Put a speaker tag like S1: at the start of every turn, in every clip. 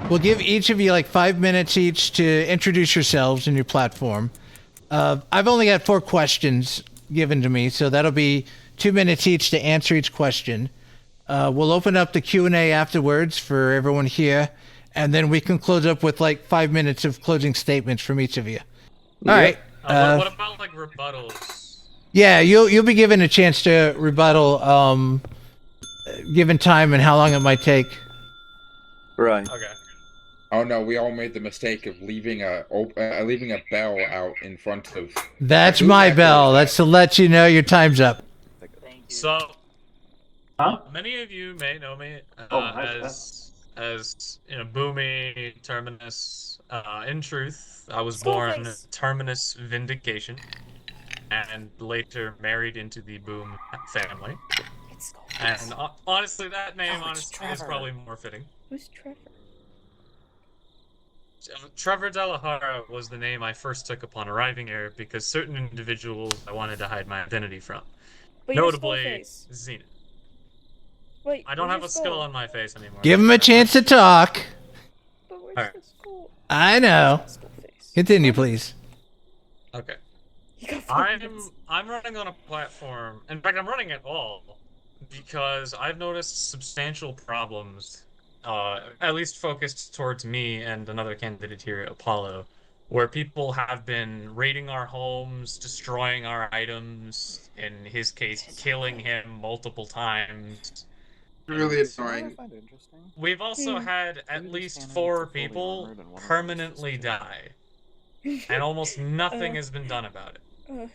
S1: we'll give each of you like 5 minutes each to introduce yourselves and your platform. I've only got 4 questions given to me, so that'll be 2 minutes each to answer each question. We'll open up the Q&A afterwards for everyone here, and then we can close up with like 5 minutes of closing statements from each of you. All right.
S2: What about like rebuttals?
S1: Yeah, you'll be given a chance to rebuttal, given time and how long it might take.
S3: Right.
S2: Okay.
S4: Oh no, we all made the mistake of leaving a bell out in front of.
S1: That's
S4: Who's
S1: my
S4: actually
S1: bell.
S4: that?
S1: That's to let you know your time's up.
S2: So,
S5: Huh?
S2: many of you may know me as you know, Boomy Terminus. In truth, I was born Terminus Vindication, and later married into the Boom family. And honestly, that name is probably more fitting.
S6: Who's Trevor?
S2: Trevor Delahara was the name I first took upon arriving here because certain individuals I wanted to hide my identity from.
S6: But
S2: Notably, Zenith.
S6: Wait,
S2: I don't have a skull on my face anymore.
S1: Give him a chance to talk.
S6: But where's
S2: Alright.
S6: the skull?
S1: I know.
S6: Skull face.
S1: Continue, please.
S2: Okay.
S6: You got 5 minutes.
S2: I'm running on a platform. In fact, I'm running it all because I've noticed substantial problems, at least focused towards me and another candidate here, Apollo, where people have been raiding our homes, destroying our items, in his case, killing him multiple times.
S4: Really annoying.
S2: We've also had at least 4 people permanently die, and almost nothing has been done about it.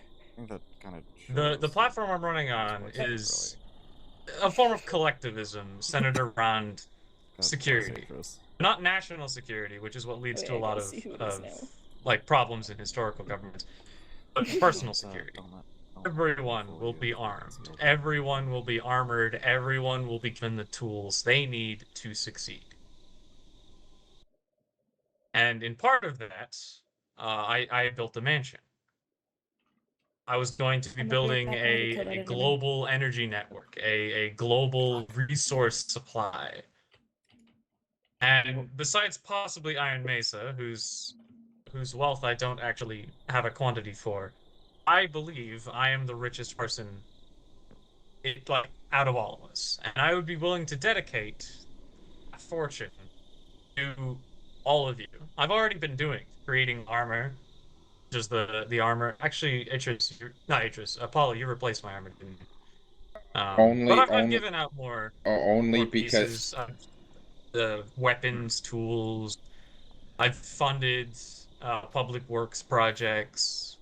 S2: The platform I'm running on is a form of collectivism centered around security, not national security, which is what leads to a lot of like problems in historical governments, but personal security. Everyone will be armed. Everyone will be armored. Everyone will be given the tools they need to succeed. And in part of that, I built a mansion. I was going to be building a global energy network, a global resource supply. And besides possibly Iron Mesa, whose wealth I don't actually have a quantity for, I believe I am the richest person out of all of us. And I would be willing to dedicate a fortune to all of you. I've already been creating armor. Just the armor. Actually, Apollo, you replaced my armor, didn't you? But I've given out more.
S4: Only
S2: more
S4: because
S2: pieces of the weapons, tools. I've funded public works projects.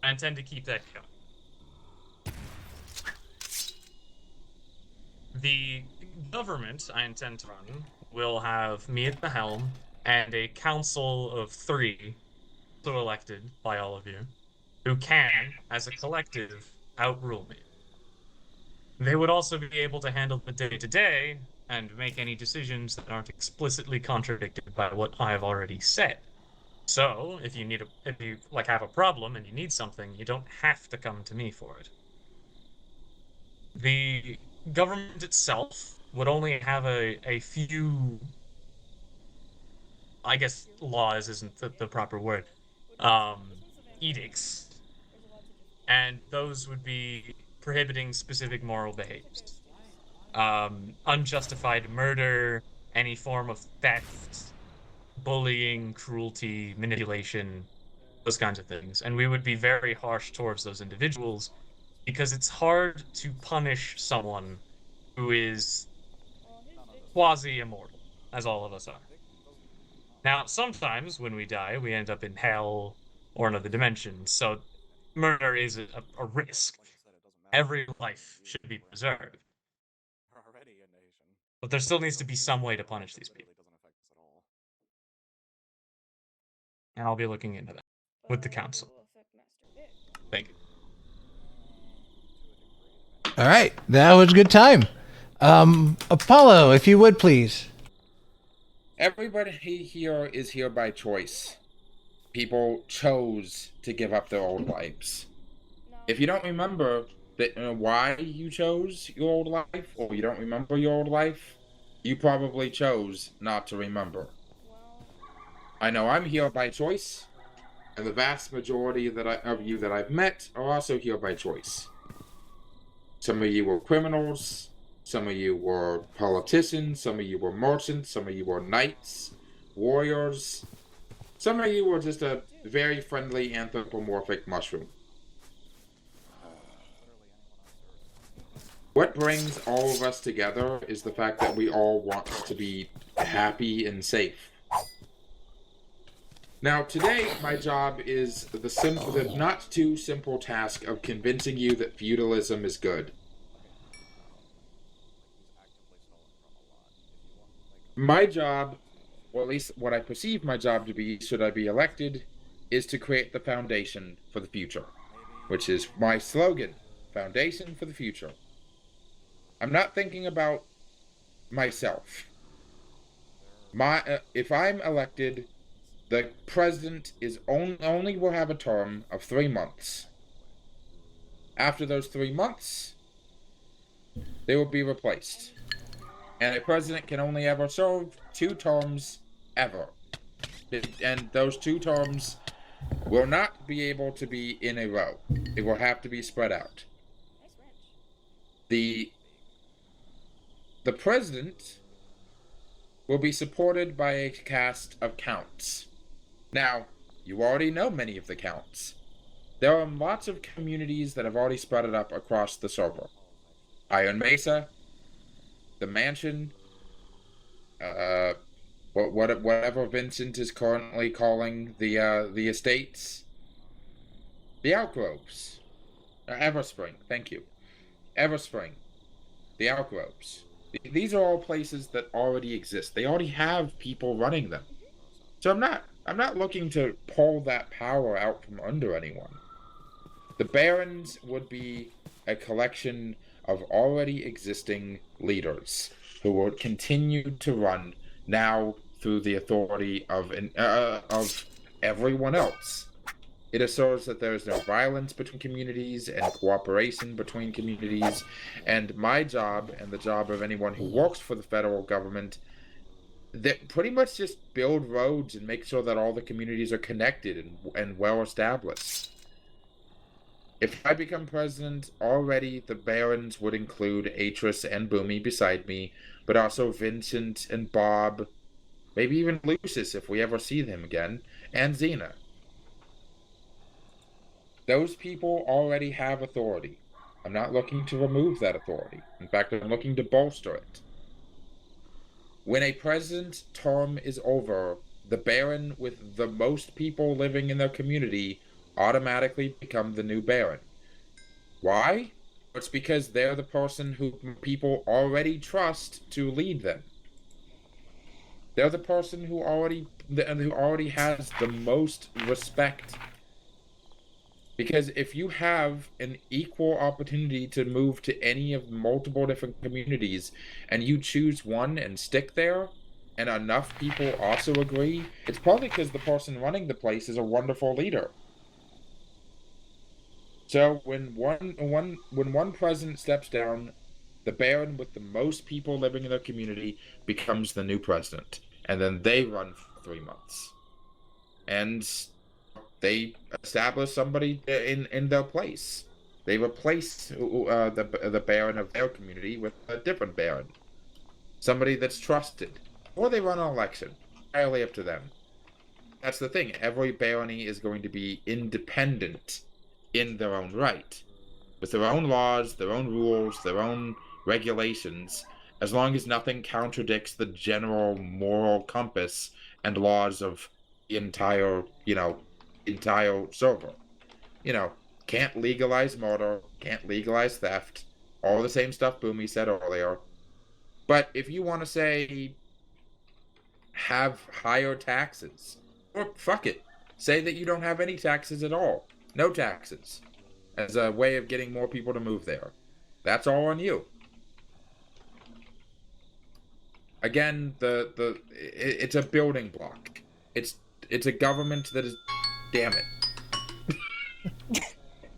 S2: I intend to keep that going. The government I intend to run will have me at the helm and a council of 3, so elected by all of you, who can, as a collective, outrule me. They would also be able to handle the day-to-day and make any decisions that aren't explicitly contradicted by what I have already said. So, if you have a problem and you need something, you don't have to come to me for it. The government itself would only have a few, I guess laws isn't the proper word, edicts, and those would be prohibiting specific moral behaviors. Unjustified murder, any form of theft, bullying, cruelty, manipulation, those kinds of things. And we would be very harsh towards those individuals because it's hard to punish someone who is quasi-immortal, as all of us are. Now, sometimes when we die, we end up in hell or another dimension, so murder is a risk. Every life should be preserved. But there still needs to be some way to punish these people. And I'll be looking into that with the council. Thank you.
S1: All right, that was a good time. Apollo, if you would please.
S4: everybody here is here by choice. People chose to give up their old lives. If you don't remember why you chose your old life, or you don't remember your old life, you probably chose not to remember. I know I'm here by choice, and the vast majority of you that I've met are also here by choice. Some of you were criminals, some of you were politicians, some of you were merchants, some of you were knights, warriors. Some of you were just a very friendly anthropomorphic mushroom. What brings all of us together is the fact that we all want to be happy and safe. Now, today, my job is the not too simple task of convincing you that feudalism is good. My job, or at least what I perceive my job to be, should I be elected, is to create the foundation for the future, which is my slogan, Foundation for the Future. I'm not thinking about myself. If I'm elected, the president is only will have a term of 3 months. After those 3 months, they will be replaced. And a president can only ever serve 2 terms ever. And those 2 terms will not be able to be in a row. It will have to be spread out. The president will be supported by a cast of counts. Now, you already know many of the counts. There are lots of communities that have already spread it up across the server. Iron Mesa, the mansion, whatever Vincent is currently calling the estates, the Outgroves, Everspring, thank you, Everspring, the Outgroves. These are all places that already exist. They already have people running them. So I'm not looking to pull that power out from under anyone. The Barons would be a collection of already existing leaders who will continue to run now through the authority of everyone else. It assures that there is no violence between communities and cooperation between communities, and my job and the job of anyone who works for the federal government, that pretty much just build roads and make sure that all the communities are connected and well established. If I become president, already the Barons would include Atris and Boomy beside me, but also Vincent and Bob, maybe even Lucius if we ever see them again, and Xena. Those people already have authority. I'm not looking to remove that authority. In fact, I'm looking to bolster it. When a president's term is over, the Baron with the most people living in their community automatically become the new Baron. Why? It's because they're the person who people already trust to lead them. They're the person who already has the most respect. Because if you have an equal opportunity to move to any of multiple different communities and you choose one and stick there, and enough people also agree, it's probably because the person running the place is a wonderful leader. So when one president steps down, the Baron with the most people living in their community becomes the new president, and then they run for 3 months. And they establish somebody in their place. They replace the Baron of their community with a different Baron. Somebody that's trusted. Or they run an election. Entirely up to them. That's the thing. Every barony is going to be independent in their own right. With their own laws, their own rules, their own regulations, as long as nothing contradicts the general moral compass and laws of the entire server. Can't legalize murder, can't legalize theft, all the same stuff Boomy said earlier. But if you want to say, have higher taxes, or fuck it, say that you don't have any taxes at all, no taxes, as a way of getting more people to move there. That's all on you. Again, it's a building block. It's a government that is, damn it.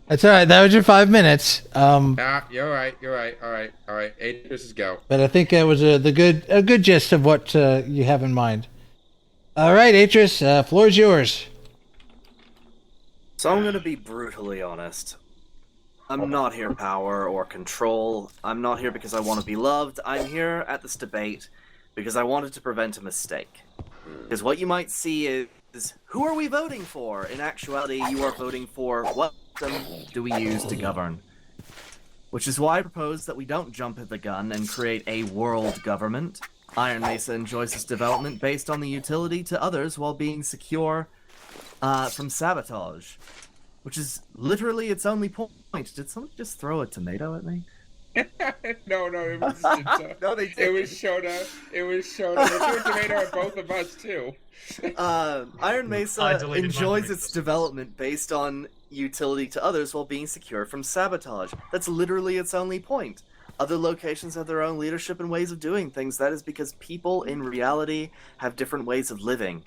S1: That's all right. That was your 5 minutes.
S4: You're right. All right. 8 versus go.
S1: But I think that was a good gist of what you have in mind. All right, Atris, floor is yours.
S3: So I'm gonna be brutally honest. I'm not here power or control. I'm not here because I want to be loved. I'm here at this debate because I wanted to prevent a mistake. Because what you might see is, who are we voting for? In actuality, you are voting for what system do we use to govern? Which is why I propose that we don't jump at the gun and create a world government. Iron Mesa enjoys its development based on the utility to others while being secure from sabotage. Which is literally its only point. Did someone just throw a tomato at me?
S4: No, it was
S3: No, they
S4: it
S3: didn't.
S4: was Shona. It was Shona. They threw a tomato at both of us too.
S3: Iron
S2: I
S3: Mesa
S2: deleted my
S3: enjoys
S2: tomatoes.
S3: its development based on utility to others while being secure from sabotage. That's literally its only point. Other locations have their own leadership and ways of doing things. That is because people in reality have different ways of living.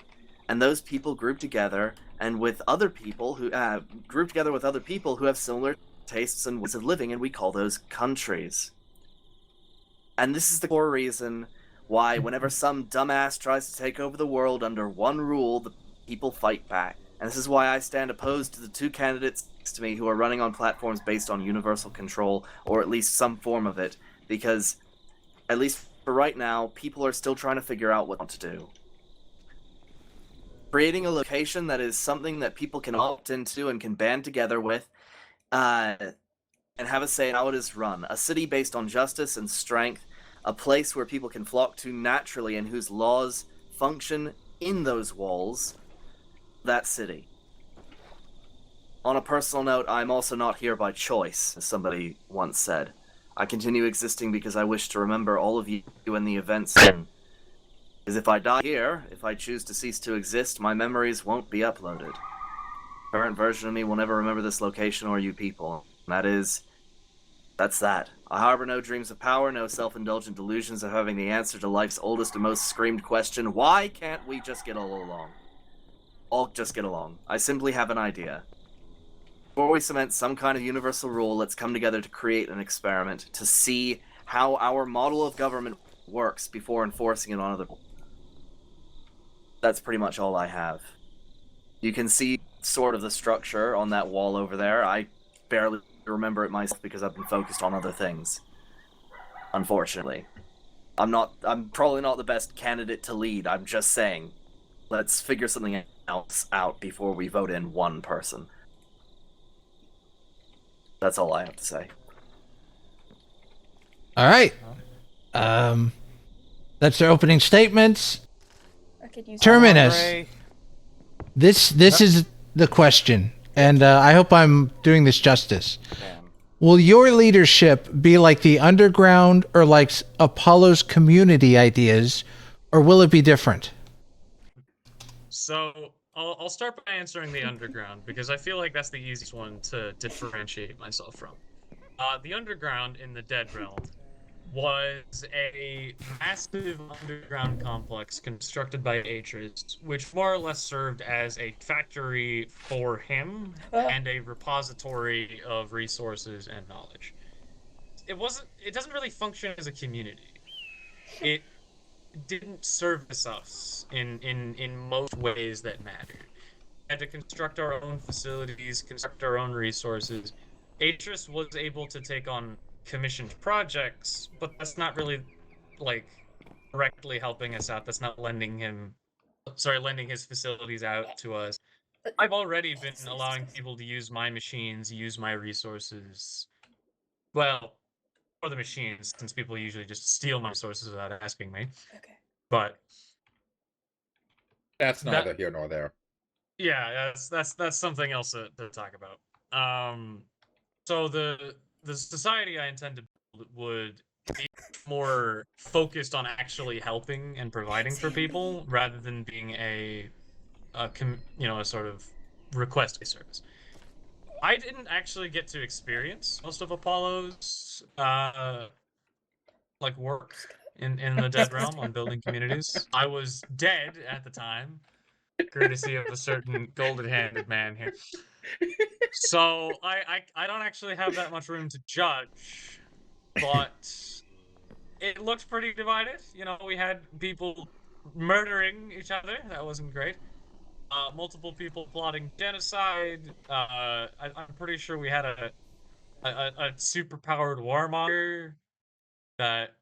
S3: And those people group together and with other people who group together with other people who have similar tastes and ways of living, and we call those countries. And this is the core reason why whenever some dumbass tries to take over the world under one rule, the people fight back. And this is why I stand opposed to the two candidates next to me who are running on platforms based on universal control, or at least some form of it, because, at least for right now, people are still trying to figure out what to do. Creating a location that is something that people can opt into and can band together with, and have a say in how it is run. A city based on justice and strength, a place where people can flock to naturally and whose laws function in those walls, that city. On a personal note, I'm also not here by choice, as somebody once said. I continue existing because I wish to remember all of you and the events then. Because if I die here, if I choose to cease to exist, my memories won't be uploaded. The current version of me will never remember this location or you people. That's that. I harbor no dreams of power, no self-indulgent delusions of having the answer to life's oldest and most screamed question, why can't we just get all along? All just get along. I simply have an idea. Before we cement some kind of universal rule, let's come together to create an experiment, to see how our model of government works before enforcing it on other people. That's pretty much all I have. You can see sort of the structure on that wall over there. I barely remember it myself because I've been focused on other things. Unfortunately. I'm probably not the best candidate to lead. I'm just saying, let's figure something else out before we vote in one person. That's all I have to say.
S1: All right. That's their opening statements.
S6: I could use
S1: Terminus. This is the question, and I hope I'm doing this justice. Will your leadership be like the underground or like Apollo's community ideas, or will it be different?
S2: So I'll start by answering the underground because I feel like that's the easiest one to differentiate myself from. The underground in the Dead Realm was a massive underground complex constructed by Atris, which more or less served as a factory for him and a repository of resources and knowledge. It doesn't really function as a community. It didn't service us in most ways that mattered. We had to construct our own facilities, construct our own resources. Atris was able to take on commissioned projects, but that's not really like directly helping us out. That's not lending his facilities out to us. I've already been allowing people to use my machines, use my resources. Well, for the machines, since people usually just steal my resources without asking me.
S6: Okay.
S2: But
S4: That's neither here nor there.
S2: yeah, that's something else to talk about. So the society I intend to build would be more focused on actually helping and providing for people rather than being a sort of request-based service. I didn't actually get to experience most of Apollo's work in the Dead Realm on building communities. I was dead at the time, courtesy of a certain golden-handed man here. So I don't actually have that much room to judge, but it looked pretty divided. You know, we had people murdering each other. That wasn't great. Multiple people plotting genocide. I'm pretty sure we had a super-powered warmonger that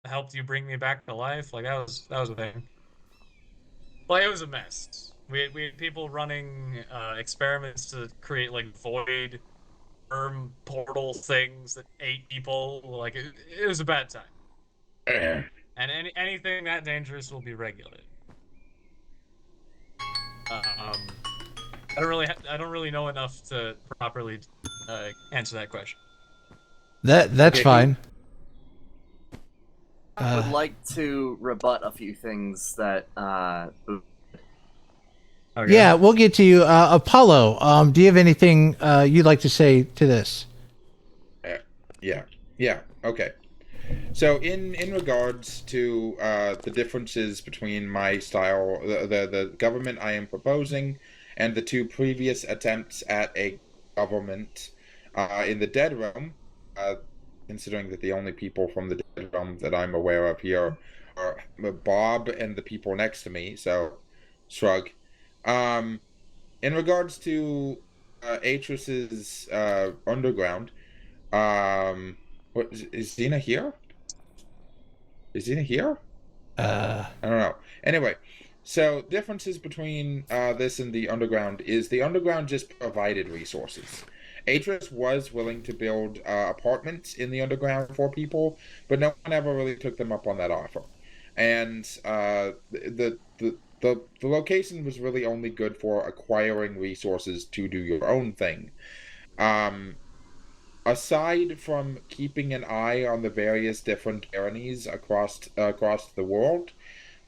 S2: helped you bring me back to life. Like that was a thing. Like it was a mess. We had people running experiments to create like void worm portal things that ate people. Like it was a bad time. And anything that dangerous will be regulated. I don't really know enough to properly answer that question.
S1: That's
S4: Okay,
S1: fine.
S3: I would like to rebut a few things that
S2: Okay.
S1: Yeah, we'll get to you. Apollo, do you have anything you'd like to say to this?
S4: Yeah. Okay. So in regards to the differences between my style, the government I am proposing, and the two previous attempts at a government in the Dead Realm, considering that the only people from the Dead Realm that I'm aware of here are Bob and the people next to me, so shrug. In regards to Atrus's underground, what is Xena here? Is Xena here? I don't know. Anyway, so differences between this and the underground is the underground just provided resources. Atrus was willing to build apartments in the underground for people, but no one ever really took them up on that offer. And the location was really only good for acquiring resources to do your own thing. Aside from keeping an eye on the various different tyrannies across the world,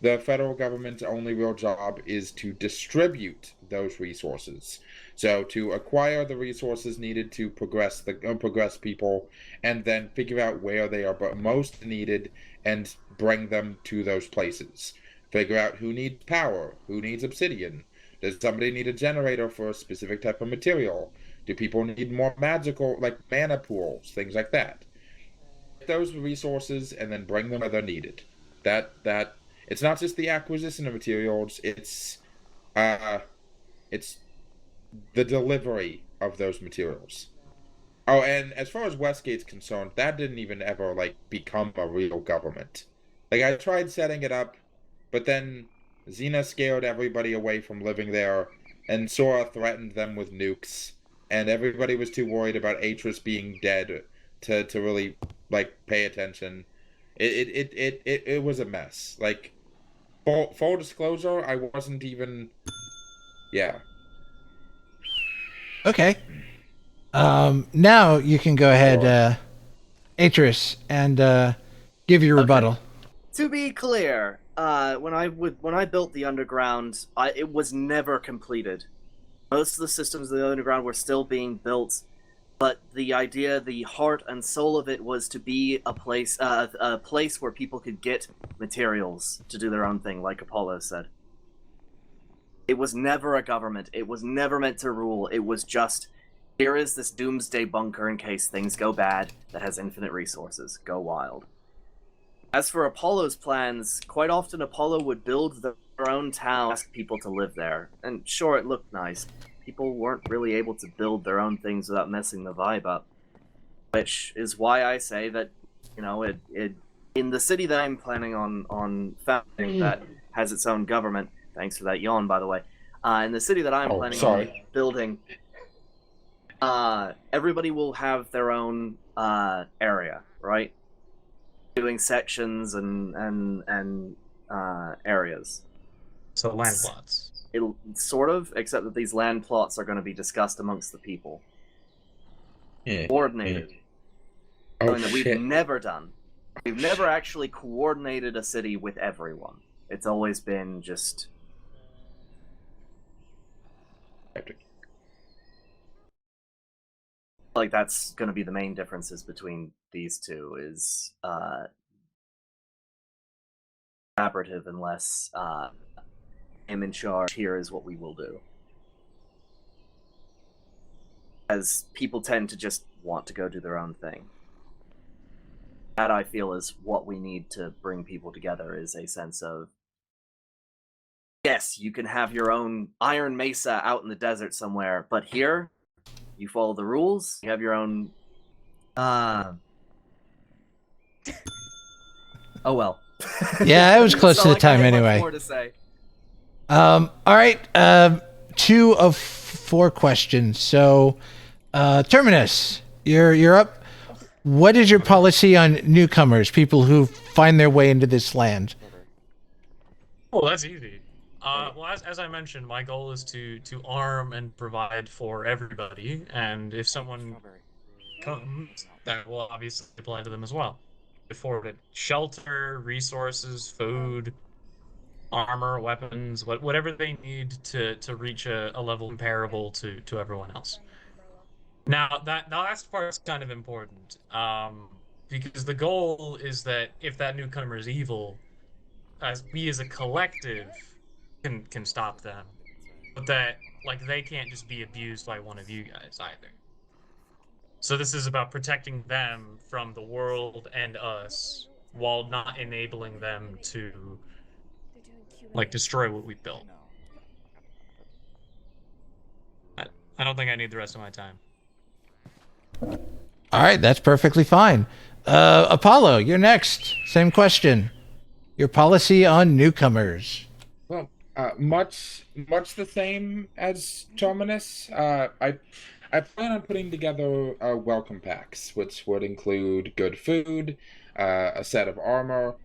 S4: the federal government's only real job is to distribute those resources. So to acquire the resources needed to progress people, and then figure out where they are most needed and bring them to those places. Figure out who needs power, who needs obsidian. Does somebody need a generator for a specific type of material? Do people need more magical, like mana pools, things like that? Get those resources and then bring them where they're needed. That it's not just the acquisition of materials; it's the delivery of those materials. Oh, and as far as Westgate's concerned, that didn't even ever like become a real government. Like I tried setting it up, but then Xena scared everybody away from living there, and Sora threatened them with nukes, and everybody was too worried about Atrus being dead to really like pay attention. It was a mess. Like full disclosure, I wasn't even. Yeah.
S1: Okay. Now you can go ahead, Atrus, and give your rebuttal.
S3: To be clear, when I built the underground, it was never completed. Most of the systems of the underground were still being built, but the idea, the heart and soul of it, was to be a place where people could get materials to do their own thing, like Apollo said. It was never a government. It was never meant to rule. It was just, here is this doomsday bunker in case things go bad that has infinite resources. Go wild. As for Apollo's plans, quite often Apollo would build their own town, ask people to live there. And sure, it looked nice. People weren't really able to build their own things without messing the vibe up. Which is why I say that, you know, in the city that I'm planning on founding that has its own government, thanks for that yawn, by the way, in the city that I'm planning on building, everybody will have their own area, right? Doing sections and areas.
S2: So land plots.
S3: It'll sort of, except that these land plots are going to be discussed amongst the people.
S4: Yeah.
S3: Coordinated.
S4: Oh,
S3: Something that we've never done. We've never actually coordinated a city with everyone. It's always been just. Like that's going to be the main differences between these two is collaborative and less I'm in charge, here is what we will do. As people tend to just want to go do their own thing. That I feel is what we need to bring people together, is a sense of yes, you can have your own iron mesa out in the desert somewhere, but here, you follow the rules. You have your own. Oh well.
S1: Yeah, it was close
S3: So,
S1: to the
S3: like, I
S1: time
S3: have much
S1: anyway.
S3: more to say.
S1: All right. 2 of 4 questions. So, Terminus, you're up. What is your policy on newcomers, people who find their way into this land?
S2: Oh, that's easy. Well, as I mentioned, my goal is to arm and provide for everybody, and if someone comes, that will obviously apply to them as well. Afforded shelter, resources, food, armor, weapons, whatever they need to reach a level comparable to everyone else. Now, that last part is kind of important, because the goal is that if that newcomer is evil, as we as a collective can stop them, but that like they can't just be abused by one of you guys either. So this is about protecting them from the world and us while not enabling them to like destroy what we built. I don't think I need the rest of my time.
S1: All right, that's perfectly fine. Apollo, you're next. Same question. Your policy on newcomers.
S4: Well, much the same as Terminus. I plan on putting together welcome packs, which would include good food, a set of armor,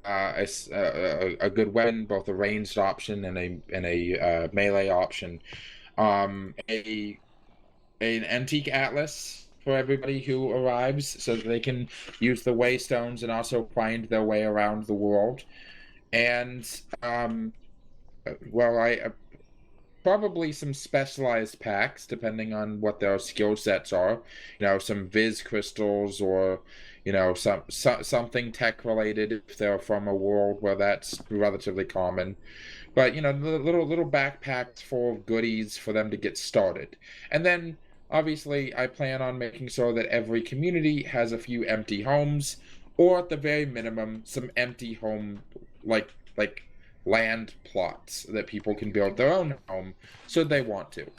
S4: a good weapon, both a ranged option and a melee option, an antique atlas for everybody who arrives, so that they can use the waystones and also find their way around the world, and I probably some specialized packs depending on what their skill sets are. Some Viz crystals, or something tech related if they're from a world where that's relatively common. But little backpacks full of goodies for them to get started. And then obviously I plan on making sure that every community has a few empty homes, or at the very minimum some empty home like land plots that people can build their own home should they want to.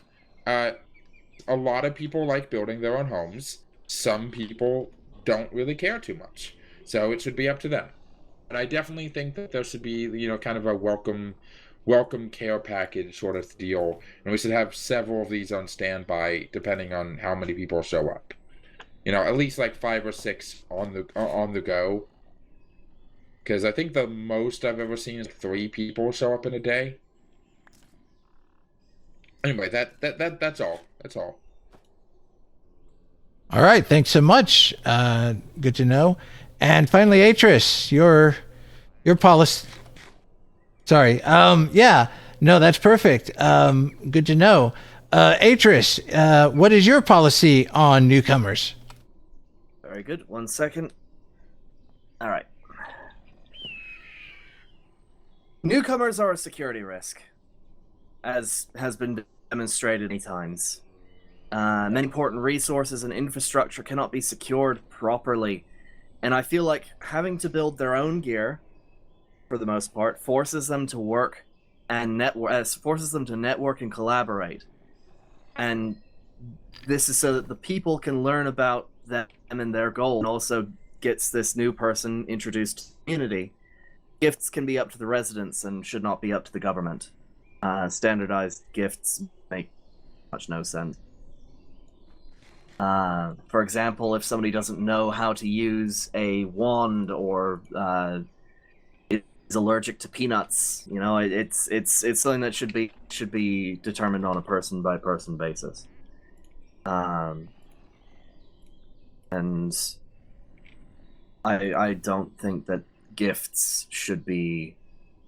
S4: A lot of people like building their own homes. Some people don't really care too much, so it should be up to them. But I definitely think that there should be kind of a welcome care package sort of deal, and we should have several of these on standby depending on how many people show up. At least like 5 or 6 on the go. Because I think the most I've ever seen is 3 people show up in a day. Anyway, that's all. That's all.
S1: All right, thanks so much. Good to know. And finally, Atris, your policy. Sorry. Yeah. No, that's perfect. Good to know. Atris, what is your policy on newcomers?
S3: Very good. 1 second. All right. Newcomers are a security risk, as has been demonstrated many times. Many important resources and infrastructure cannot be secured properly, and I feel like having to build their own gear, for the most part, forces them to work and forces them to network and collaborate. And this is so that the people can learn about them and their goal, and also gets this new person introduced to the community. Gifts can be up to the residents and should not be up to the government. Standardized gifts make much no sense. For example, if somebody doesn't know how to use a wand, or is allergic to peanuts, it's something that should be determined on a person by person basis. And I don't think that gifts should be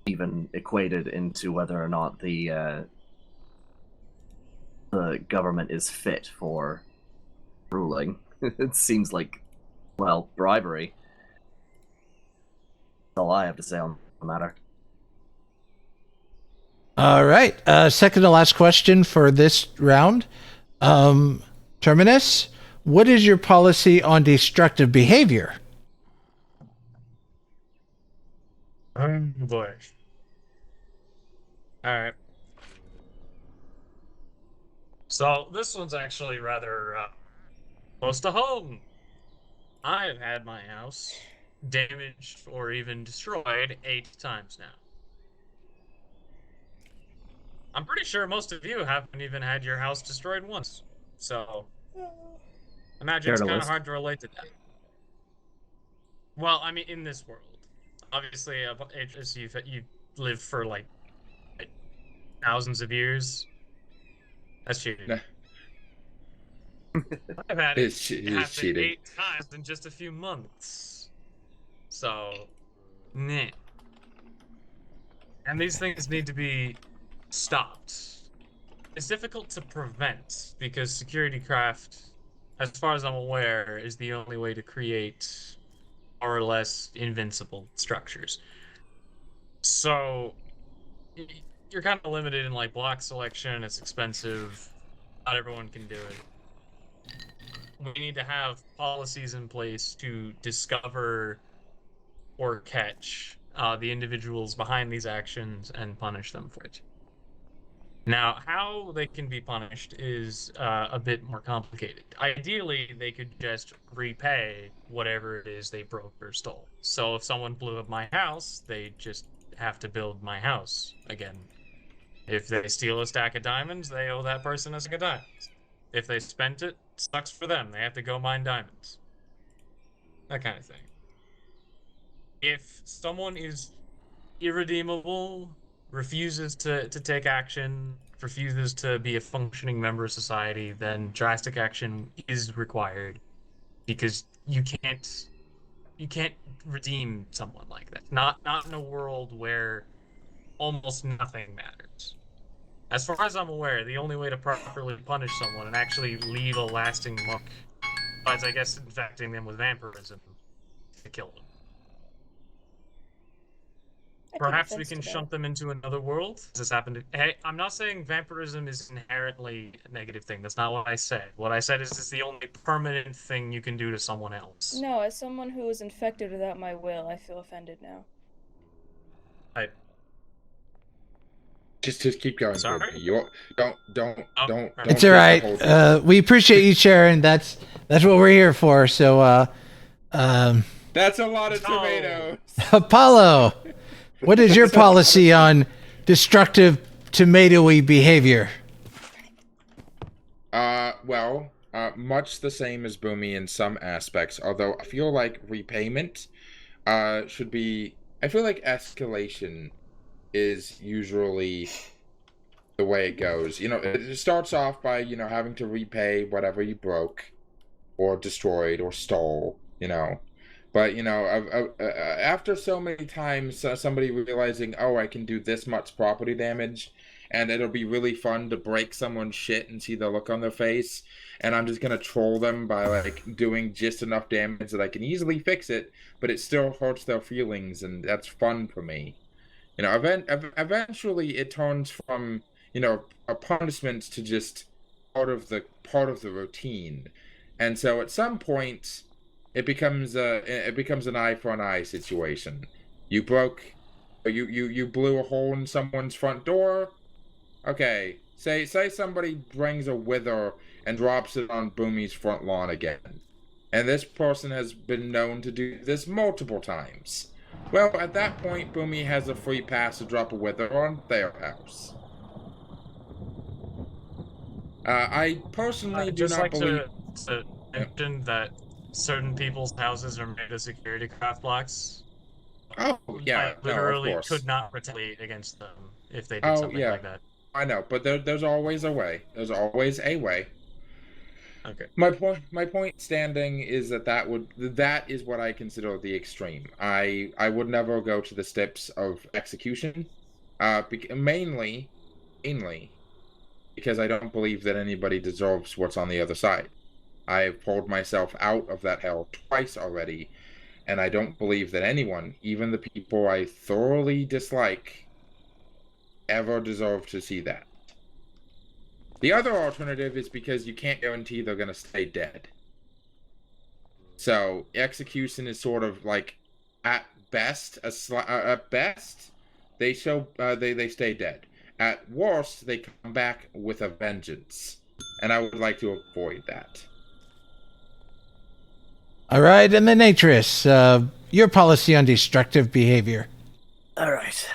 S3: even equated into whether or not the government is fit for ruling. It seems like, well, bribery. That's all I have to say on the matter.
S1: All right. Second to last question for this round. Terminus, what is your policy on destructive behavior?
S2: Oh boy. Alright. So, this one's actually rather close to home. I've had my house damaged or even destroyed 8 times now. I'm pretty sure most of you haven't even had your house destroyed once. So, imagine it's kind of hard to relate to that. Well, I mean, in this world. Obviously, you live for, like, thousands of years. That's cheating.
S4: Nah.
S2: I've had it happen
S4: cheating.
S2: 8 times in just a few months. So, nah. And these things need to be stopped. It's difficult to prevent because security craft, as far as I'm aware, is the only way to create more or less invincible structures. So, you're kind of limited in like block selection. It's expensive. Not everyone can do it. We need to have policies in place to discover or catch the individuals behind these actions and punish them for it. Now, how they can be punished is a bit more complicated. Ideally, they could just repay whatever it is they broke or stole. So if someone blew up my house, they just have to build my house again. If they steal a stack of diamonds, they owe that person a stack of diamonds. If they spent it, sucks for them. They have to go mine diamonds. That kind of thing. If someone is irredeemable, refuses to take action, refuses to be a functioning member of society, then drastic action is required because you can't redeem someone like that. Not in a world where almost nothing matters. As far as I'm aware, the only way to properly punish someone and actually leave a lasting mark, besides I guess infecting them with vampirism, is to kill them. Perhaps we can shunt them into another world. Has this happened to... Hey, I'm not saying vampirism is inherently a negative thing. That's not what I said. What I said is it's the only permanent thing you can do to someone else.
S6: No, as someone who was infected without my will, I feel offended now.
S4: Just keep going.
S2: Sorry?
S4: You don't.
S1: It's all right. We appreciate you, Sharon. That's what we're here for. So,
S4: That's a lot of
S2: No.
S4: tomatoes.
S1: Apollo, what is your policy on destructive tomatoey behavior?
S4: Well, much the same as Boomy in some aspects, although I feel like repayment should be... I feel like escalation is usually the way it goes. You know, it starts off by, you know, having to repay whatever you broke or destroyed or stole, you know. But, you know, after so many times somebody realizing, oh, I can do this much property damage, and it'll be really fun to break someone's shit and see the look on their face, and I'm just going to troll them by, like, doing just enough damage that I can easily fix it, but it still hurts their feelings, and that's fun for me. You know, eventually it turns from, you know, a punishment to just part of the routine. And so at some point... It becomes an eye for an eye situation. You blew a hole in someone's front door. Okay, say somebody brings a wither and drops it on Boomy's front lawn again, and this person has been known to do this multiple times. Well, at that point, Boomy has a free pass to drop a wither on their house. I personally do not believe.
S2: To mention that certain people's houses are made of security craft blocks.
S4: Oh, yeah.
S2: I literally
S4: no, of course.
S2: could not retaliate against them if they did something like that.
S4: I know, but there's always a way. There's always a way.
S2: Okay.
S4: My point standing is that is what I consider the extreme. I would never go to the steps of execution, mainly because I don't believe that anybody deserves what's on the other side. I've pulled myself out of that hell twice already, and I don't believe that anyone, even the people I thoroughly dislike, ever deserve to see that. The other alternative is because you can't guarantee they're going to stay dead. So, execution is sort of like, at best, they stay dead. At worst, they come back with a vengeance. And I would like to avoid that.
S1: All right, and then Atris, your policy on destructive behavior.
S3: All right.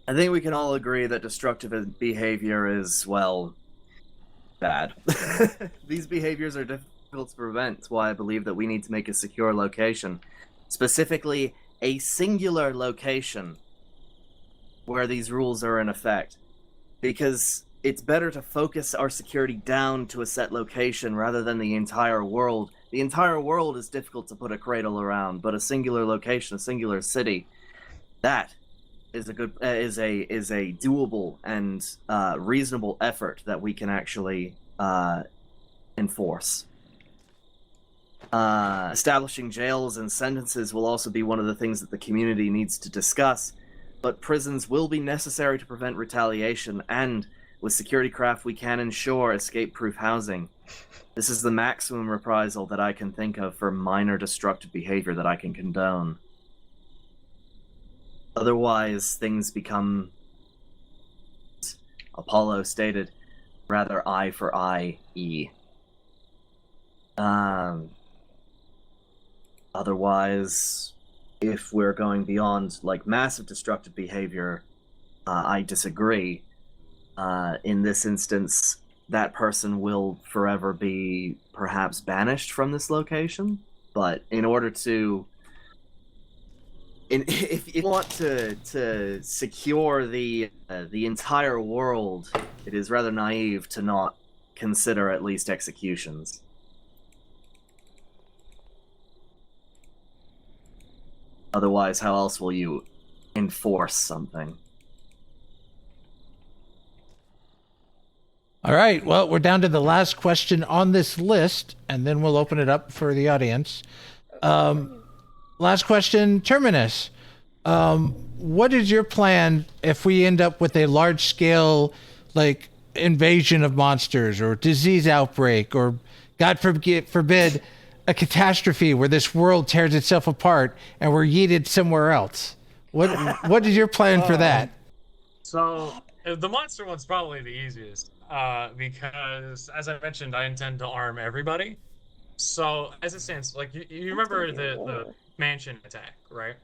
S3: I think we can all agree that destructive behavior is, well, bad. These behaviors are difficult to prevent. That's why I believe that we need to make a secure location. Specifically, a singular location where these rules are in effect. Because it's better to focus our security down to a set location rather than the entire world. The entire world is difficult to put a cradle around, but a singular location, a singular city, that is a good is a doable and reasonable effort that we can actually enforce. Establishing jails and sentences will also be one of the things that the community needs to discuss, but prisons will be necessary to prevent retaliation, and with security craft we can ensure escape-proof housing. This is the maximum reprisal that I can think of for minor destructive behavior that I can condone. Otherwise, things become, Apollo stated, rather eye for eye, E. Otherwise, if we're going beyond, like, massive destructive behavior, I disagree. In this instance, that person will forever be perhaps banished from this location. But in order to, if you want to secure the entire world, it is rather naive to not consider at least executions. Otherwise, how else will you enforce something?
S1: All right, well, we're down to the last question on this list, and then we'll open it up for the audience. Last question, Terminus. What is your plan if we end up with a large-scale, like, invasion of monsters or disease outbreak or, God forbid, a catastrophe where this world tears itself apart and we're yeeted somewhere else? What is your plan for that?
S2: So the monster one's probably the easiest, because as I mentioned, I intend to arm everybody. So as it stands, like you remember the mansion attack, right?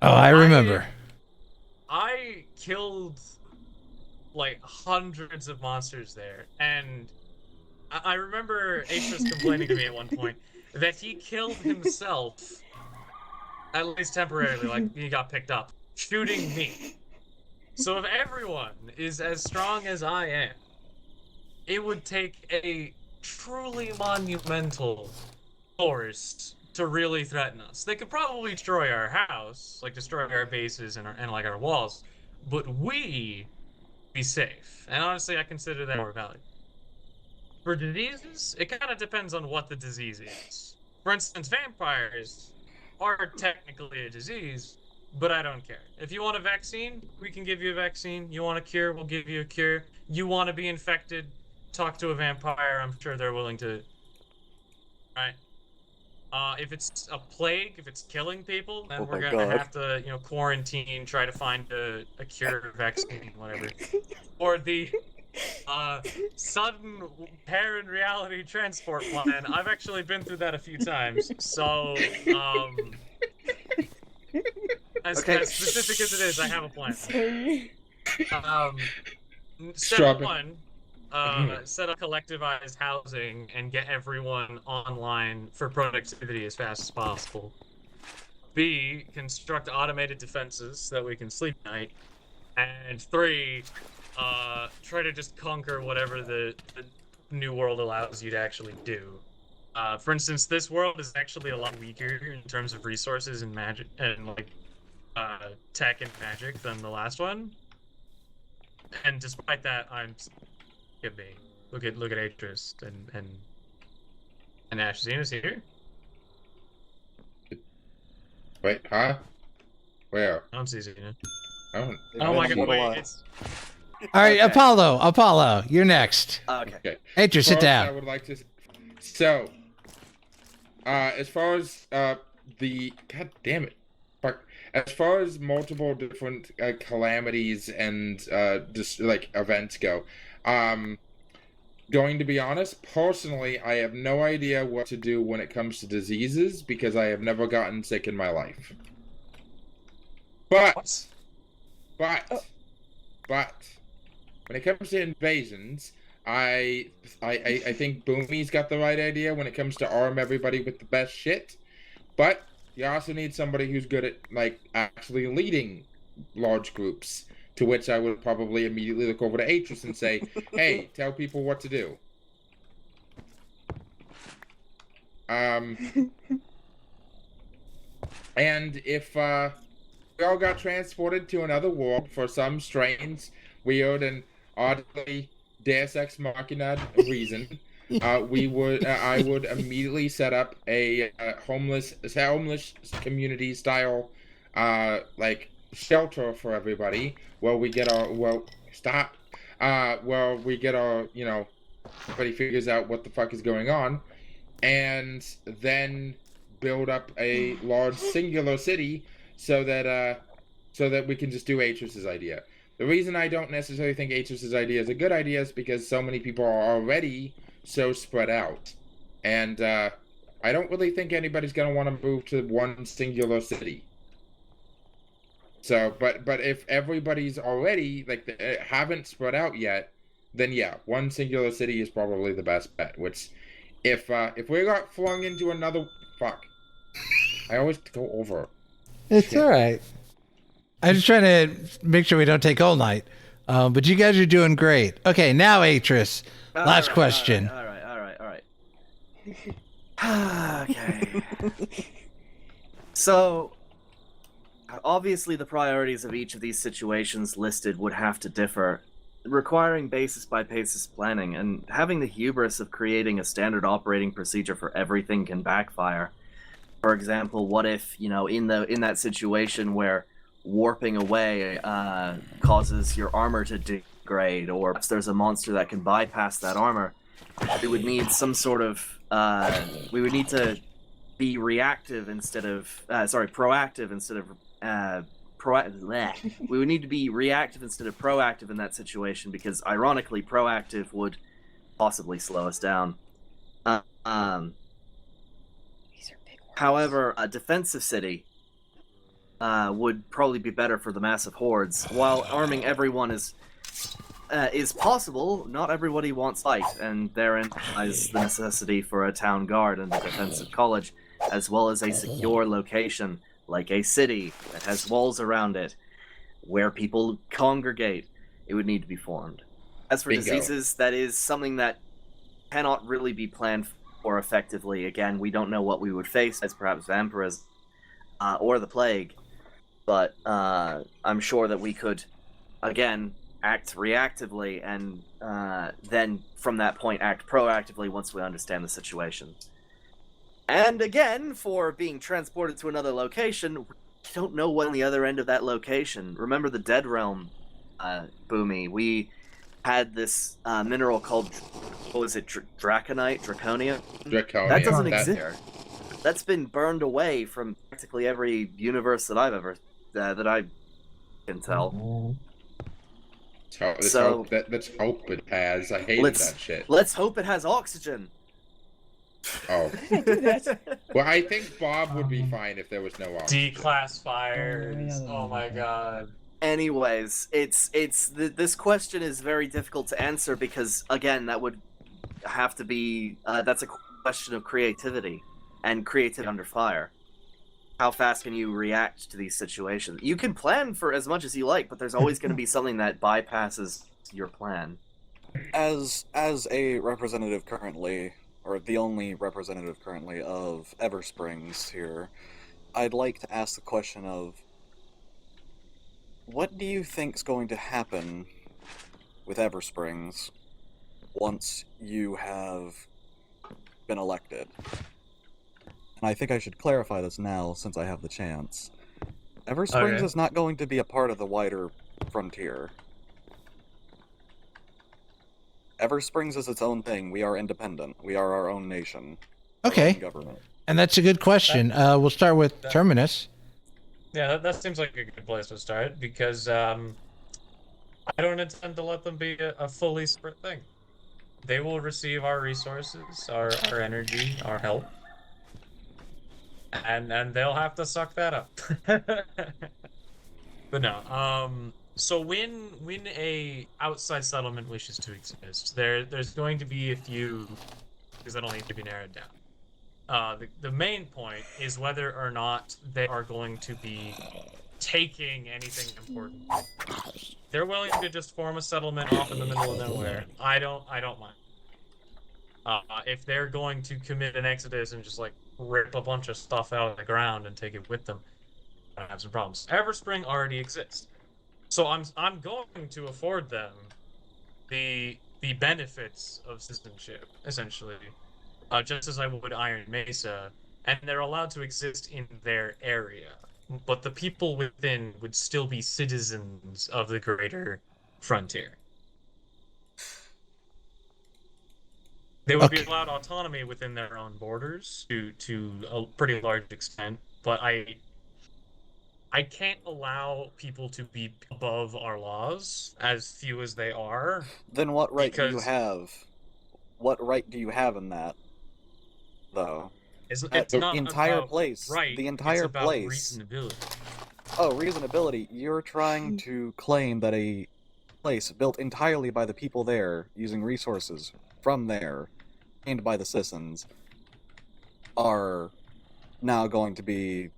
S1: Oh, I remember.
S2: I killed like hundreds of monsters there, and I remember Atris complaining to me at one point that he killed himself, at least temporarily, like he got picked up, shooting me. So if everyone is as strong as I am, it would take a truly monumental force to really threaten us. They could probably destroy our house, like destroy our bases and like our walls, but we be safe. And honestly, I consider that more valuable. For diseases, it kind of depends on what the disease is. For instance, vampires are technically a disease, but I don't care. If you want a vaccine, we can give you a vaccine. You want a cure, we'll give you a cure. You want to be infected, talk to a vampire. I'm sure they're willing to. Right? If it's a plague, if it's killing people, then we're gonna have to, quarantine, try to find a cure, vaccine, whatever. Or the sudden parent reality transport plan. I've actually been through that a few times, so as specific as it is, I have a plan. Step one, set up collectivized housing and get everyone online for productivity as fast as possible. B, construct automated defenses so that we can sleep at night. And 3, try to just conquer whatever the new world allows you to actually do. For instance, this world is actually a lot weaker in terms of resources and magic and tech and magic than the last one. And despite that, look at Atris and Ash. Xena's here.
S4: Wait, huh? Where?
S2: I don't see Xena.
S4: Oh
S2: my god! Wait, it's.
S1: All right, okay. Apollo, you're next.
S3: Okay.
S1: Atris, sit down.
S4: I would like to. So, as far as the God damn it, fuck. as far as multiple different calamities and just like events go, going to be honest, personally, I have no idea what to do when it comes to diseases because I have never gotten sick in my life. But when it comes to invasions, I think Boomy's got the right idea when it comes to arm everybody with the best shit. But you also need somebody who's good at like actually leading large groups. To which I would probably immediately look over to Atris and say, "Hey, tell people what to do." And if we all got transported to another world for some strange, weird, and oddly Deus Ex Machina reason, I would immediately set up a homeless community style like shelter for everybody where we get our everybody figures out what the fuck is going on, and then build up a large singular city so that we can just do Atris's idea. The reason I don't necessarily think Atris's idea is a good idea is because so many people are already so spread out, and I don't really think anybody's gonna want to move to one singular city. So, but if everybody's already like haven't spread out yet, then yeah, one singular city is probably the best bet. Which, if we got flung into another I always go over.
S1: It's all right. I'm just trying to make sure we don't take all night. But you guys are doing great. Okay, now Atris. Last question.
S3: All right. Okay. So, obviously the priorities of each of these situations listed would have to differ, requiring basis by basis planning, and having the hubris of creating a standard operating procedure for everything can backfire. For example, what if, in that situation where warping away causes your armor to degrade, or perhaps there's a monster that can bypass that armor, we would need some sort of we would need to be reactive instead of proactive instead of we would need to be reactive instead of proactive in that situation, because ironically proactive would possibly slow us down. However, a defensive city would probably be better for the massive hordes. While arming everyone is possible, not everybody wants fight, and therein lies the necessity for a town guard and a defensive college, as well as a secure location, like a city that has walls around it, where people congregate. It would need to be formed. As for diseases, that is something that cannot really be planned for effectively. Again, we don't know what we would face, as perhaps vampirism or the plague, but I'm sure that we could, again, act reactively and then from that point act proactively once we understand the situation. And again, for being transported to another location, we don't know what on the other end of that location. Remember the Dead Realm, Boomy? We had this mineral called, what was it, Draconite? Draconia?
S4: Draconia.
S3: That doesn't exist here. That's been burned away from practically every universe that I've ever, that I can tell.
S4: Let's hope it has. I hated that shit.
S3: Let's hope it has oxygen.
S4: Oh. Well, I think Bob would be fine if there was no oxygen.
S2: D-class fires. Oh my god.
S3: Anyways, this question is very difficult to answer because, again, that would have to be that's a question of creativity and creativity under fire. How fast can you react to these situations? You can plan for as much as you like, but there's always going to be something that bypasses your plan.
S5: As a representative currently, or the only representative currently of Eversprings here, I'd like to ask the question of, what do you think's going to happen with Eversprings once you have been elected? And I think I should clarify this now, since I have the chance. Eversprings is not going to be a part of the wider frontier. Eversprings is its own thing. We are independent. We are our own nation.
S1: Okay.
S5: Government.
S1: And that's a good question. We'll start with Terminus.
S2: Yeah, that seems like a good place to start because I don't intend to let them be a fully separate thing. They will receive our resources, our energy, our help, and they'll have to suck that up. But no, so when a outside settlement wishes to exist, there's going to be a few things that'll need to be narrowed down. The main point is whether or not they are going to be taking anything important. They're willing to just form a settlement off in the middle of nowhere. I don't mind. If they're going to commit an exodus and just like rip a bunch of stuff out of the ground and take it with them, I have some problems. Everspring already exists, so I'm going to afford them the benefits of citizenship, essentially. Just as I would Iron Mesa, and they're allowed to exist in their area. But the people within would still be citizens of the greater frontier. They would be allowed autonomy within their own borders to a pretty large extent, but I can't allow people to be above our laws, as few as they are.
S5: Then what right do you have? What right do you have in that, though?
S2: It's
S5: the
S2: not
S5: entire
S2: about
S5: place.
S2: Right.
S5: The entire
S2: it's about
S5: place.
S2: Reasonability.
S5: Oh, reasonability. You're trying to claim that a place built entirely by the people there, using resources from there, and by the citizens, are now going to be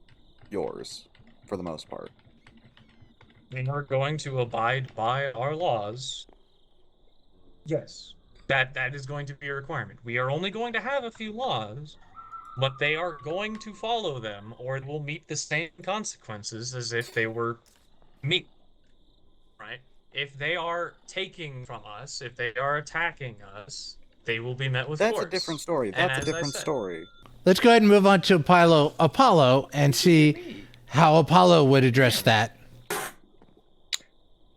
S5: yours, for the most part.
S2: We are going to abide by our laws. Yes. That is going to be a requirement. We are only going to have a few laws, but they are going to follow them, or will meet the same consequences as if they were me. Right? If they are taking from us, if they are attacking us, they will be met with force.
S5: That's a different story. That's a different story.
S1: Let's go ahead and move on to Apollo and see how Apollo would address that.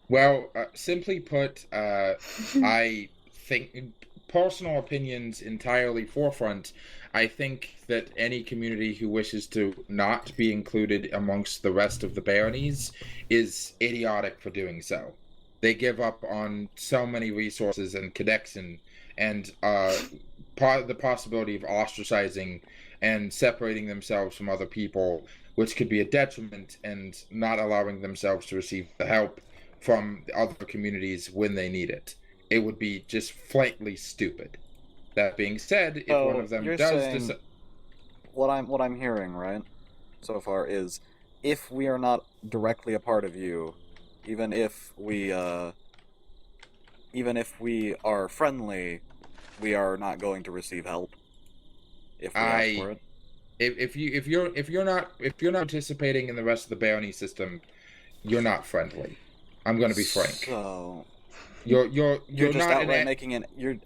S4: Well, simply put, I think personal opinions entirely forefront. I think that any community who wishes to not be included amongst the rest of the baronies is idiotic for doing so. They give up on so many resources and connection, and the possibility of ostracizing and separating themselves from other people, which could be a detriment, and not allowing themselves to receive the help from other communities when they need it. It would be just flatly stupid. That being said, if one of them does
S5: what I'm hearing, right, so far is, if we are not directly a part of you, even if we are friendly, we are not going to receive help. If we ask for it.
S4: If you're not participating in the rest of the barony system, you're not friendly. I'm going to be frank.
S5: So
S4: you're
S5: just
S4: not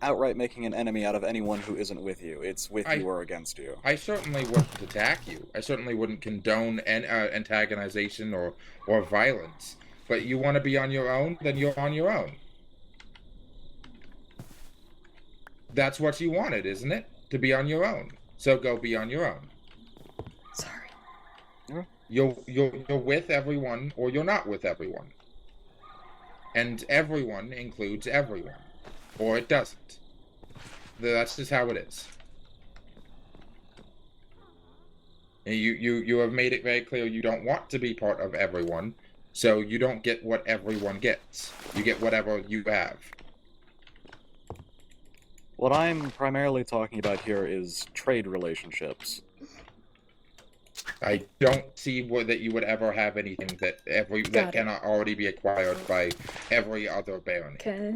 S5: outright making an enemy out of anyone who isn't with you. It's with you or against you.
S4: I certainly wouldn't attack you. I certainly wouldn't condone antagonization or violence. But you want to be on your own, then you're on your own. That's what you wanted, isn't it? To be on your own. So go be on your own.
S6: Sorry.
S4: You're with everyone, or you're not with everyone. And everyone includes everyone. Or it doesn't. That's just how it is. And you have made it very clear you don't want to be part of everyone, so you don't get what everyone gets. You get whatever you have.
S5: What I'm primarily talking about here is trade relationships.
S4: I don't see that you would ever have anything that cannot already be acquired by every other barony.
S6: Okay.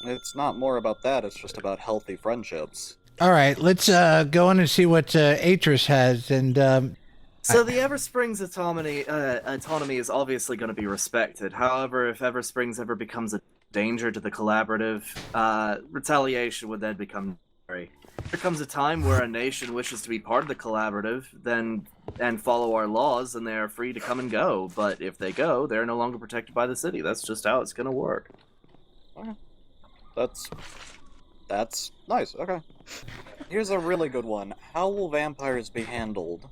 S5: It's not more about that, it's just about healthy friendships.
S1: All right, let's go on and see what Atris has. And
S3: so the Eversprings autonomy is obviously going to be respected. However, if Eversprings ever becomes a danger to the collaborative, retaliation would then become necessary. There comes a time where a nation wishes to be part of the collaborative, and follow our laws, and they are free to come and go. But if they go, they're no longer protected by the city. That's just how it's going to work.
S5: Okay. That's nice. Okay. Here's a really good one. How will vampires be handled?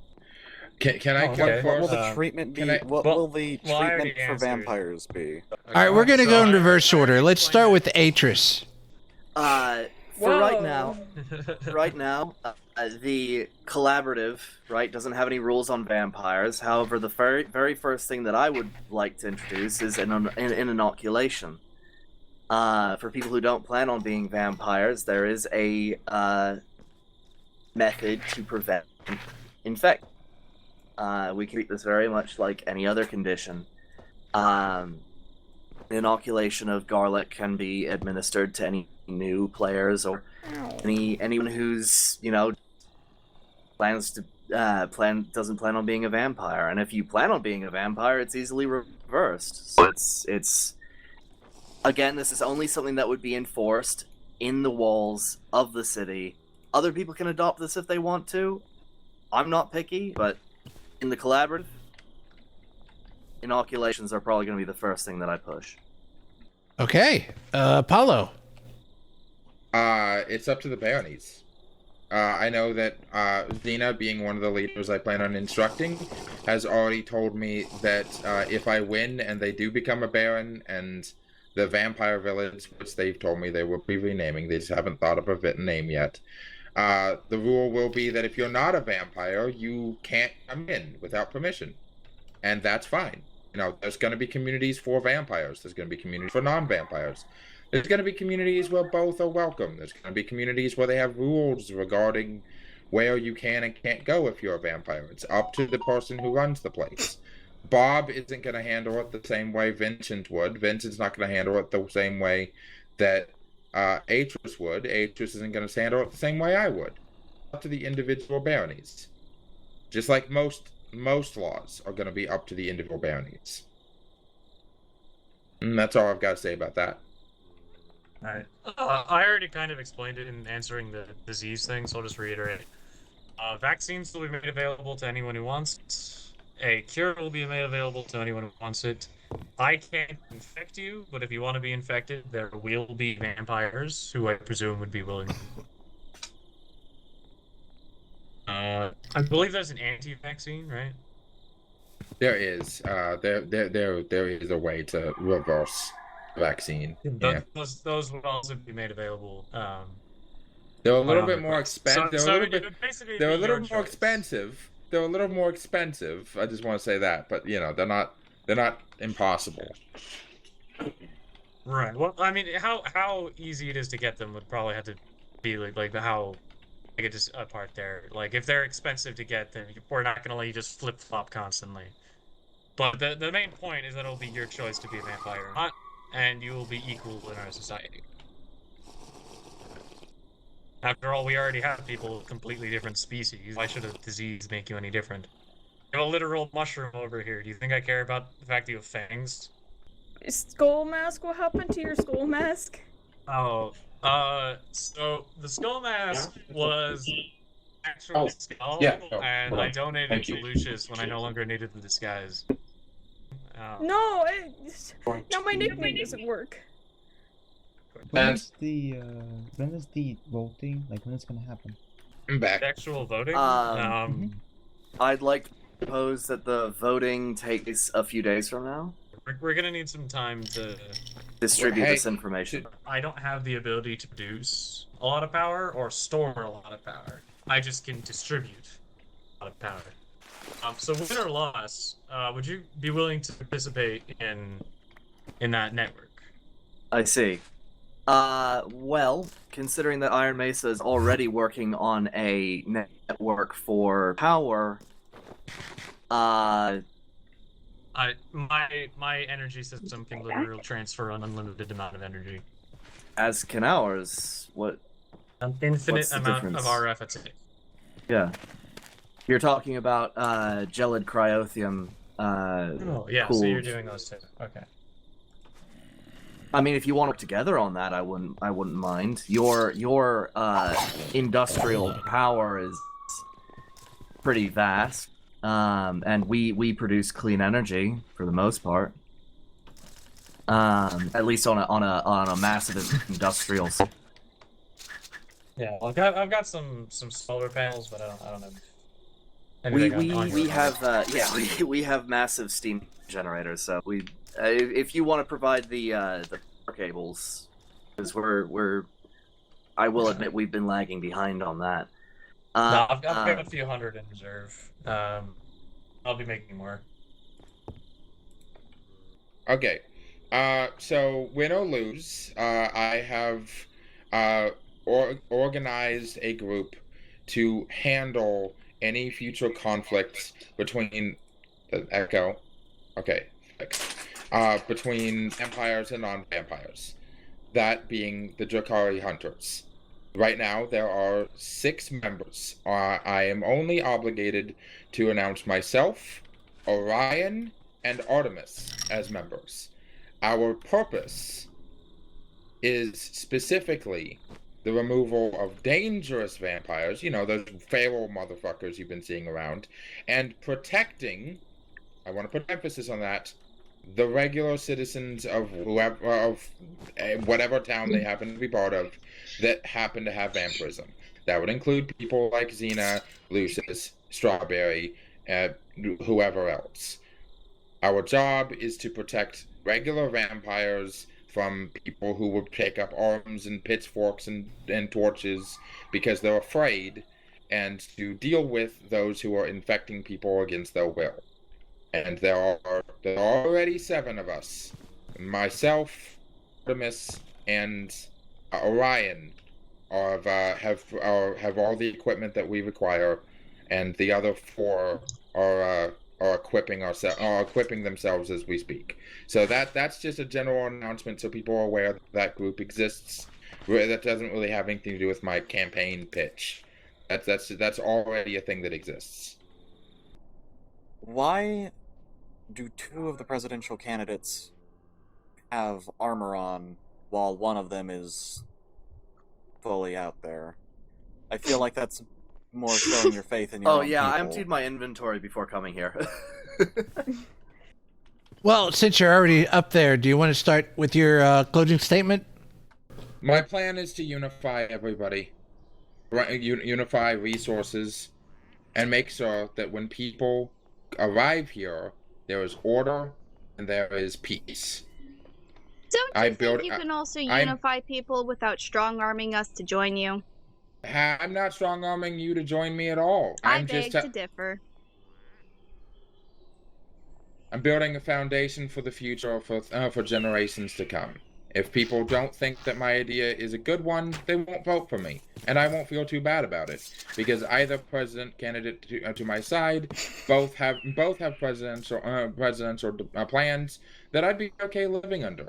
S4: Can I
S2: Oh,
S4: go
S2: okay.
S5: What will
S4: first?
S5: the treatment be?
S4: can I-
S5: What
S2: well-
S5: will the
S2: well, I
S5: treatment
S2: already
S5: for
S2: answered.
S5: vampires be?
S1: All right, we're gonna
S2: So
S1: go in
S2: I-
S1: reverse
S2: I
S1: order.
S2: already
S1: Let's start with
S2: explained
S1: Atris.
S3: For right now,
S2: that.
S3: right now, the collaborative doesn't have any rules on vampires. However, the very first thing that I would like to introduce is an inoculation. For people who don't plan on being vampires, there is a method to prevent infection. We treat this very much like any other condition. Inoculation of garlic can be administered to any new players or anyone who's doesn't plan on being a vampire. And if you plan on being a vampire, it's easily reversed. So it's again, this is only something that would be enforced in the walls of the city. Other people can adopt this if they want to. I'm not picky, but in the collaborative, inoculations are probably going to be the first thing that I push.
S1: Okay, Paulo.
S4: It's up to the baronies. I know that Xena, being one of the leaders I plan on instructing, has already told me that if I win and they do become a baron, and the vampire village, which they've told me they will be renaming, they just haven't thought of a name yet, the rule will be that if you're not a vampire, you can't come in without permission. And that's fine. There's going to be communities for vampires. There's going to be communities for non-vampires. There's going to be communities where both are welcome. There's going to be communities where they have rules regarding where you can and can't go if you're a vampire. It's up to the person who runs the place. Bob isn't going to handle it the same way Vincent would. Vincent's not going to handle it the same way that Atris would. Atris isn't going to handle it the same way I would. Up to the individual baronies. Just like most laws are going to be up to the individual baronies. And that's all I've got to say about that.
S2: Alright. I already kind of explained it in answering the disease thing, so I'll just reiterate. Vaccines will be made available to anyone who wants it. A cure will be made available to anyone who wants it. I can't infect you, but if you want to be infected, there will be vampires who I presume would be willing. I believe there's an anti-vaccine, right?
S4: There is. There is a way to reverse vaccine. Yeah.
S2: Those would also be made available.
S4: They're a little bit
S2: the
S4: more
S2: price.
S4: expensive.
S2: So
S4: They're a
S2: it would basically
S4: little
S2: be your
S4: more
S2: choice.
S4: expensive. They're a little more expensive. I just want to say that, but they're not impossible.
S2: Right. Well, I mean, how easy it is to get them would probably have to be like how I get just apart there. Like if they're expensive to get, then we're not gonna let you just flip flop constantly. But the main point is that it'll be your choice to be a vampire or not, and you will be equal in our society. After all, we already have people of completely different species. Why should a disease make you any different? You have a literal mushroom over here. Do you think I care about the fact that you have fangs?
S6: Skull mask? What happened to your skull mask?
S2: Oh, so the skull mask was actual skull, and I donated it to Lucius when I no longer needed the disguise.
S6: No, now my nickname doesn't work.
S7: When is the voting? Like, when it's gonna happen?
S4: I'm back.
S2: Actual voting?
S3: I'd like to propose that the voting takes a few days from now.
S2: We're gonna need some time to
S3: distribute this information.
S2: I don't have the ability to produce a lot of power or store a lot of power. I just can distribute a lot of power. So win or loss, would you be willing to participate in that network?
S3: I see. Well, considering that Iron Mesa is already working on a network for power,
S2: my energy system can literally transfer an unlimited amount of energy.
S3: As can ours. What?
S2: An infinite
S3: What's the
S2: amount
S3: difference?
S2: of RF at stake.
S3: Yeah. You're talking about gelid cryothium.
S2: Oh yeah, so you're doing those two. Okay.
S3: I mean, if you want to work together on that, I wouldn't mind. Your industrial power is pretty vast, and we produce clean energy for the most part. At least on a massive industrial.
S2: Yeah, like I've got some solar panels, but I don't have Anything on
S3: We
S2: your
S3: have we have massive steam generators, so we if you want to provide the power cables, because I will admit we've been lagging behind on that.
S2: No, I've got a few hundred in reserve. I'll be making more.
S4: Okay. So win or lose, I have organized a group to handle any future conflicts between the Echo. Okay. Between vampires and non-vampires. That being the Drakari Hunters. Right now, there are 6 members. I am only obligated to announce myself, Orion, and Artemis as members. Our purpose is specifically the removal of dangerous vampires, you know, those feral motherfuckers you've been seeing around, and protecting, I want to put emphasis on that, the regular citizens of whatever town they happen to be part of that happen to have vampirism. That would include people like Xena, Lucis, Strawberry, whoever else. Our job is to protect regular vampires from people who would pick up arms and pitchforks and torches because they're afraid, and to deal with those who are infecting people against their will. And there are already 7 of us. Myself, Artemis, and Orion have all the equipment that we require, and the other 4 are equipping themselves as we speak. So that's just a general announcement, so people are aware that group exists. That doesn't really have anything to do with my campaign pitch. That's already a thing that exists.
S5: Why do 2 of the presidential candidates have armor on while one of them is fully out there? I feel like that's more showing your faith in your own
S3: I
S5: people.
S3: emptied my inventory before coming here.
S1: Well, since you're already up there, do you want to start with your closing statement?
S4: My plan is to unify everybody, unify resources, and make sure that when people arrive here, there is order and there is peace.
S8: Don't you think you can also unify people without strong-arming us to join you?
S4: I'm not strong-arming you to join me at all.
S8: I beg to differ.
S4: I'm building a foundation for the future, for generations to come. If people don't think that my idea is a good one, they won't vote for me, and I won't feel too bad about it, because either president candidate to my side, both have presidential plans that I'd be okay living under.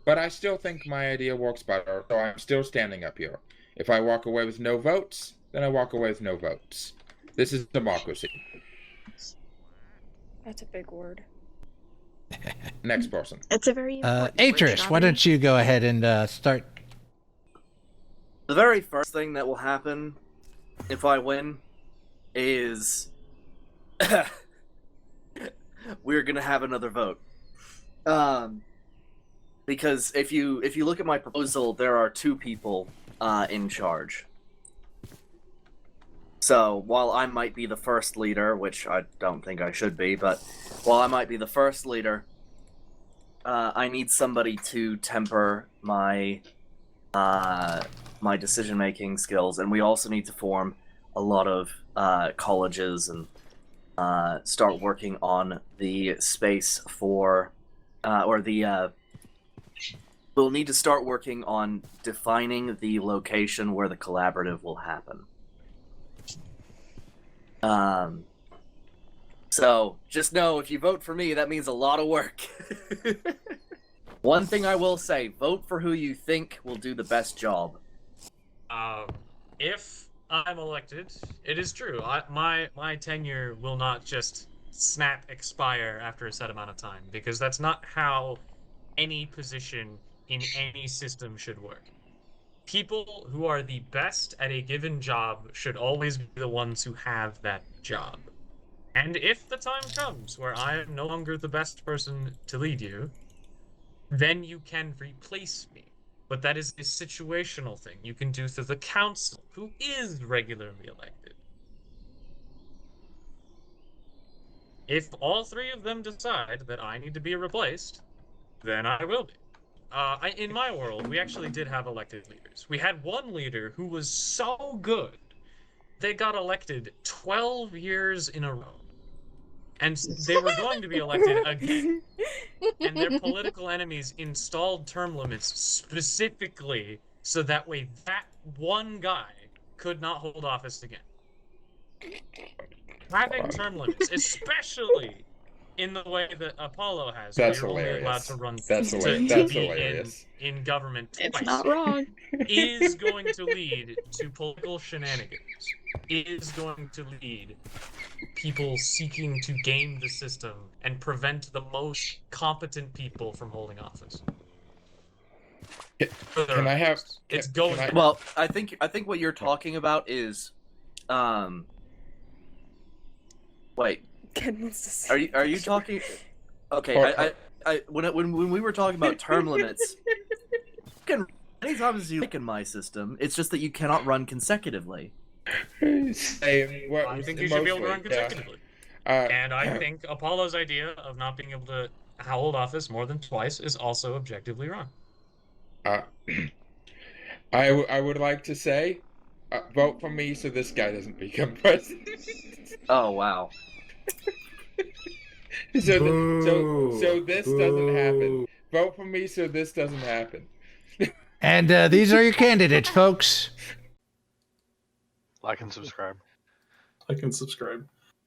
S4: But I still think my idea works better, so I'm still standing up here. If I walk away with no votes, then I walk away with no votes. This is democracy.
S6: That's a big word.
S4: Next person.
S8: It's a very
S1: Atris, why don't you go ahead and start?
S3: The very first thing that will happen if I win is we're gonna have another vote. Because if you look at my proposal, there are 2 people in charge. So while I might be the first leader, which I don't think I should be, but while I might be the first leader, I need somebody to temper my my decision-making skills, and we also need to form a lot of colleges and start working on the space for we'll need to start working on defining the location where the collaborative will happen. So just know, if you vote for me, that means a lot of work. One thing I will say, vote for who you think will do the best job.
S2: If I'm elected, it is true. My tenure will not just expire after a set amount of time, because that's not how any position in any system should work. People who are the best at a given job should always be the ones who have that job. And if the time comes where I am no longer the best person to lead you, then you can replace me. But that is a situational thing you can do through the council, who is regularly elected. If all three of them decide that I need to be replaced, then I will be. In my world, we actually did have elected leaders. We had one leader who was so good, they got elected 12 years in a row. And they were going to be elected again. And their political enemies installed term limits specifically so that way that one guy could not hold office again. Having term limits, especially in the way that Apollo has,
S4: That's
S2: where you're only allowed
S4: hilarious.
S2: to run
S4: That's
S2: to
S4: hilarious.
S2: be in government twice,
S8: It's not wrong.
S2: is going to lead to political shenanigans, is going to lead people seeking to game the system and prevent the most competent people from holding office.
S4: Can I have?
S2: It's going.
S3: Well, I think what you're talking about is, wait.
S6: Ken wants to say.
S3: Are you talking? Okay, when we were talking about term limits, you can any times as you like in my system. It's just that you cannot run consecutively.
S2: I think you should be able to run consecutively. And I think Apollo's idea of not being able to hold office more than twice is also objectively wrong.
S4: I would like to say, vote for me so this guy doesn't become president.
S3: Oh wow.
S4: So this doesn't happen. Vote for me so this doesn't happen.
S1: And these are your candidates, folks.
S9: Like and subscribe.
S10: Like and subscribe.